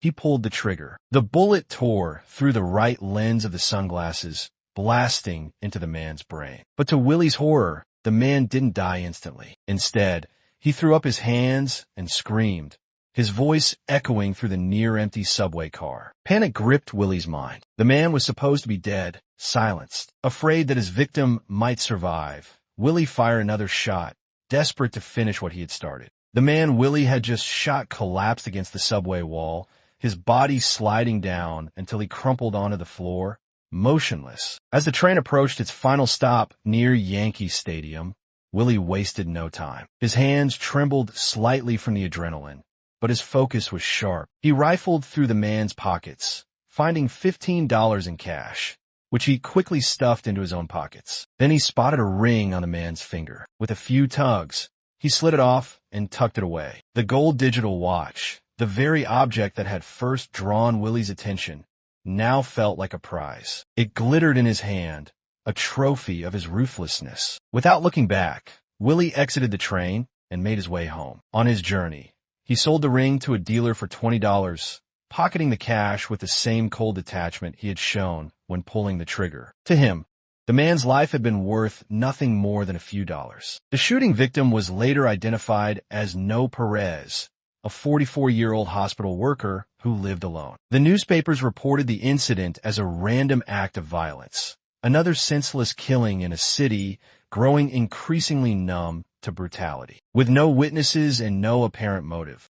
He pulled the trigger. The bullet tore through the right lens of the sunglasses, blasting into the man's brain. But to Willie's horror, the man didn't die instantly. Instead, he threw up his hands and screamed, his voice echoing through the near-empty subway car. Panic gripped Willie's mind. The man was supposed to be dead, silenced. Afraid that his victim might survive, Willie fired another shot, desperate to finish what he had started. The man Willie had just shot collapsed against the subway wall, his body sliding down until he crumpled onto the floor, motionless. As the train approached its final stop near Yankee Stadium, Willie wasted no time. His hands trembled slightly from the adrenaline, but his focus was sharp. He rifled through the man's pockets, finding $15 in cash, which he quickly stuffed into his own pockets. Then he spotted a ring on the man's finger. With a few tugs, he slid it off and tucked it away. The gold digital watch, the very object that had first drawn Willie's attention, now felt like a prize. It glittered in his hand, a trophy of his ruthlessness. Without looking back, Willie exited the train and made his way home. On his journey, he sold the ring to a dealer for $20, pocketing the cash with the same cold detachment he had shown when pulling the trigger. To him, the man's life had been worth nothing more than a few dollars. The shooting victim was later identified as No Perez, a 44-year-old hospital worker who lived alone. The newspapers reported the incident as a random act of violence, another senseless killing in a city growing increasingly numb to brutality. With no witnesses and no apparent motive,